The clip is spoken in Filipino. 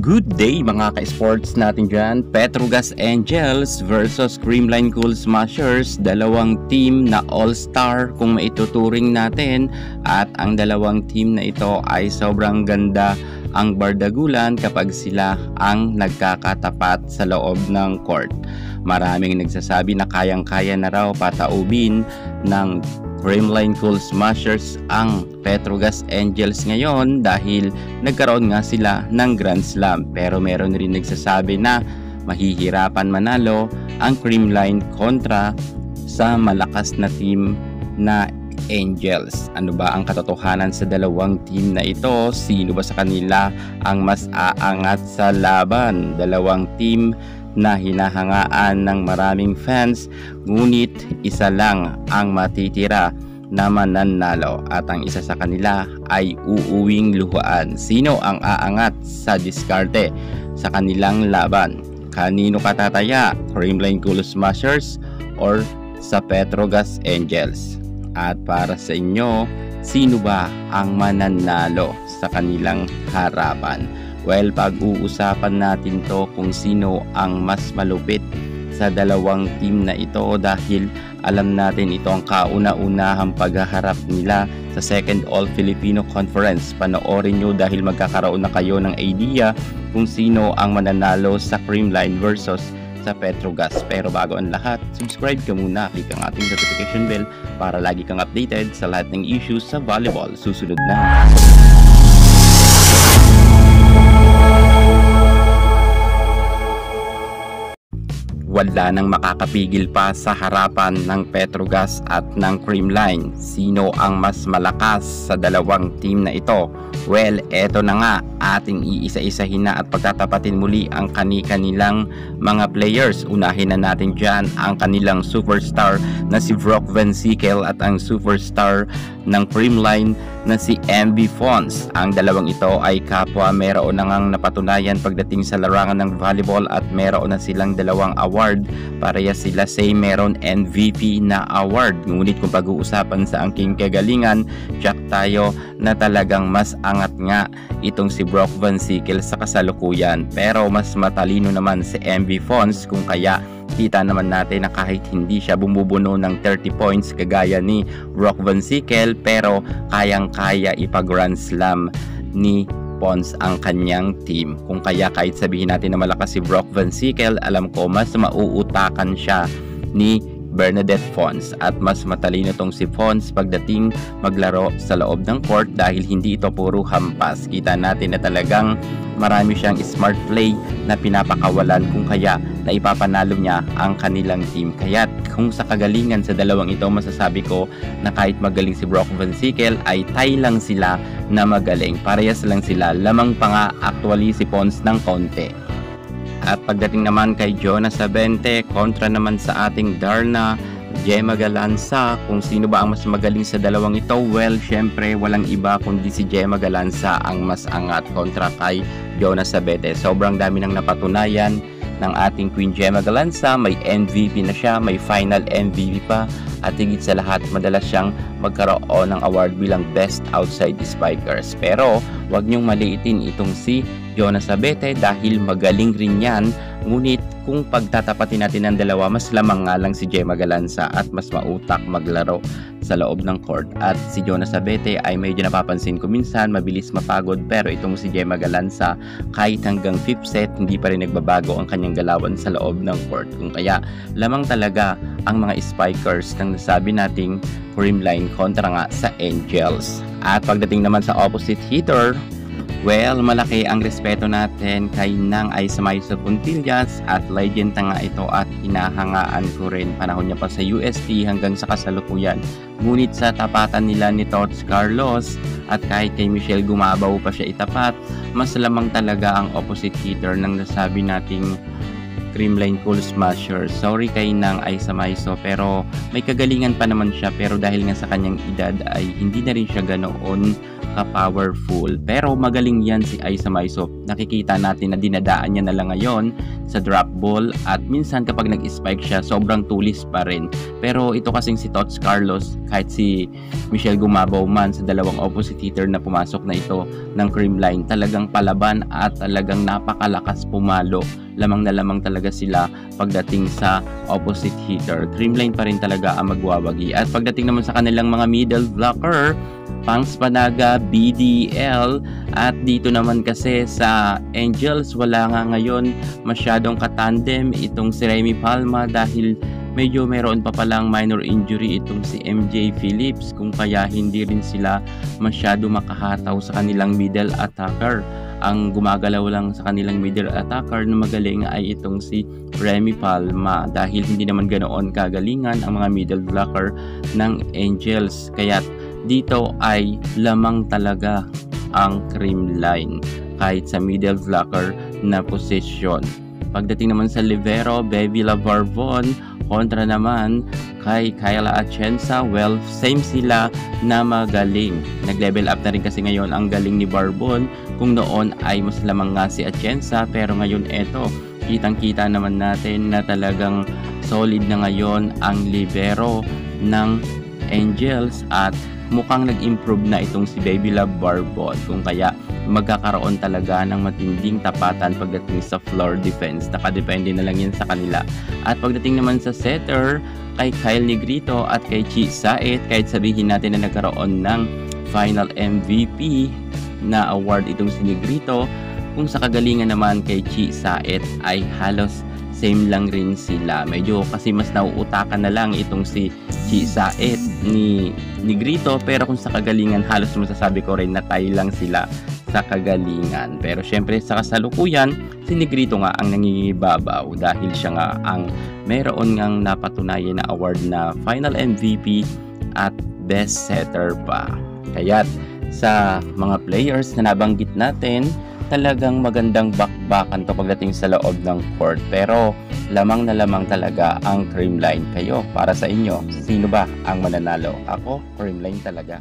Good day mga ka-sports natin dyan. Petrogas Angels versus Creamline Cool Smashers. Dalawang team na all-star kung maituturing natin. At ang dalawang team na ito ay sobrang ganda ang bardagulan kapag sila ang nagkakatapat sa loob ng court. Maraming nagsasabi na kayang-kaya na raw pataubin ng Creamline Cool Smashers ang Petrogas Angels ngayon dahil nagkaroon nga sila ng Grand Slam. Pero meron rin nagsasabi na mahihirapan manalo ang Creamline kontra sa malakas na team na Angels. Ano ba ang katotohanan sa dalawang team na ito? Sino ba sa kanila ang mas aangat sa laban? Dalawang team na hinahangaan ng maraming fans, ngunit isa lang ang matitira na mananalo at ang isa sa kanila ay uuwing luhaan. Sino ang aangat sa diskarte sa kanilang laban? Kanino katataya? Creamline Cool Smashers or sa Petrogas Angels? At para sa inyo, sino ba ang mananalo sa kanilang harapan? Well, pag-uusapan natin to kung sino ang mas malupit sa dalawang team na ito dahil alam natin ito ang kauna-unahang paghaharap nila sa Second All-Filipino Conference. Panoorin nyo dahil magkakaroon na kayo ng idea kung sino ang mananalo sa Creamline versus sa Petrogas. Pero bago ang lahat, subscribe ka muna, click ang ating notification bell para lagi kang updated sa lahat ng issues sa volleyball. Susunod na. Wala nang makakapigil pa sa harapan ng Petrogas at ng Creamline. Sino ang mas malakas sa dalawang team na ito? Well, eto na nga, ating iisa-isahin na at pagtatapatin muli ang kani-kanilang mga players. Unahin na natin dyan ang kanilang superstar na si Brock Van Sickle at ang superstar ng Creamline na si MV Fons. Ang dalawang ito ay kapwa, meron na ngang napatunayan pagdating sa larangan ng volleyball at meron na silang dalawang award. Pareha sila say meron MVP na award. Ngunit kung pag-uusapan sa angking kagalingan, check tayo na talagang mas angat nga itong si Brock Van Sickle sa kasalukuyan. Pero mas matalino naman si MV Fons, kung kaya kita naman natin na kahit hindi siya bumubuno ng 30 points kagaya ni Brock Van Sickle, pero kayang-kaya ipag-Grand Slam ni Fons ang kanyang team. Kung kaya kahit sabihin natin na malakas si Brock Van Sickle, alam ko mas mauutakan siya ni Bernadette Fons at mas matalino tong si Fons pagdating maglaro sa loob ng court dahil hindi ito puro hampas. Kita natin na talagang marami siyang smart play na pinapakawalan, kung kaya na ipapanalo niya ang kanilang team. Kaya kung sa kagalingan sa dalawang ito, masasabi ko na kahit magaling si Brock Van Sickle ay tie lang sila na magaling. Parehas lang sila, lamang pa nga actually si Fons ng konti. At pagdating naman kay Jonas Sabente kontra naman sa ating Darna Gemma Galanza, kung sino ba ang mas magaling sa dalawang ito? Well, syempre walang iba kundi si Gemma Galanza ang mas angat kontra kay Jonas Sabente. Sobrang dami nang napatunayan ng ating Queen Gemma Galanza. May MVP na siya, may final MVP pa, at higit sa lahat madalas siyang magkaroon ng award bilang Best Outside Spikers. Pero wag niyong maliitin itong si Jonas Sabete dahil magaling rin yan. Ngunit kung pagtatapatin natin ng dalawa, mas lamang nga lang si Gemma Galanza at mas mautak maglaro sa loob ng court. At si Jonas Sabete ay medyo napapansin ko minsan mabilis mapagod, pero itong si Gemma Galanza kahit hanggang 5th set hindi pa rin nagbabago ang kanyang galawan sa loob ng court. Kung kaya lamang talaga ang mga spikers ng nasabi nating Creamline kontra nga sa Angels. At pagdating naman sa opposite hitter, well, malaki ang respeto natin kay Nang Aismaiso Puntillas at legend na nga ito at hinahangaan ko rin panahon niya pa sa UST hanggang sa kasalukuyan. Ngunit sa tapatan nila ni Tots Carlos at kahit kay Michelle Gumabaw pa siya itapat, mas lamang talaga ang opposite hitter ng nasabi nating Creamline Cool Smashers. Sorry kay Nang Aismaiso, pero may kagalingan pa naman siya, pero dahil nga sa kanyang edad ay hindi na rin siya ganoon ka-powerful. Pero magaling yan si Aiza Maisop. Nakikita natin na dinadaan niya na lang ngayon sa drop ball at minsan kapag nag-spike siya, sobrang tulis pa rin. Pero ito kasing si Tots Carlos, kahit si Michelle Gumabaw man sa dalawang opposite hitter na pumasok na ito ng Creamline, talagang palaban at talagang napakalakas pumalo. Lamang na lamang talaga sila pagdating sa opposite hitter. Creamline pa rin talaga ang magwawagi. At pagdating naman sa kanilang mga middle blocker, Pangs Panaga, BDL, at dito naman kasi sa Angels, wala nga ngayon masyadong katandem itong si Remy Palma dahil medyo meron pa palang minor injury itong si MJ Phillips, kung kaya hindi rin sila masyado makahataw sa kanilang middle attacker. Ang gumagalaw lang sa kanilang middle attacker na magaling ay itong si Remy Palma dahil hindi naman ganoon kagalingan ang mga middle blocker ng Angels. Kaya dito ay lamang talaga ang Creamline kahit sa middle blocker na posisyon. Pagdating naman sa libero, Bebila Barbon kontra naman kay Kyla Atienza, well, same sila na magaling. Nag-level up na rin kasi ngayon ang galing ni Barbon. Kung noon ay mas lamang nga si Atienza, pero ngayon eto, kitang-kita naman natin na talagang solid na ngayon ang libero ng Angels at mukhang nag-improve na itong si Baby Love Barbon, kung kaya magkakaroon talaga ng matinding tapatan pagdating sa floor defense. Nakadepende na lang yan sa kanila. At pagdating naman sa setter, kay Kyle Negrito at kay Chi Saet, kahit sabihin natin na nagkaroon ng final MVP na award itong si Negrito, kung sa kagalingan naman kay Chi Saet ay halos same lang rin sila. Medyo kasi mas nauutakan na lang itong si Chi Saet ni Negrito, pero kung sa kagalingan halos masasabi ko rin na tayo lang sila sa kagalingan. Pero syempre sa kasalukuyan, si Negrito nga ang nangingibabaw dahil siya nga ang meron ngang napatunayan na award na final MVP at best setter pa. Kaya't sa mga players na nabanggit natin, talagang magandang bakbakan to pagdating sa loob ng court, pero lamang na lamang talaga ang Creamline. Kayo, para sa inyo, sino ba ang mananalo? Ako, Creamline talaga.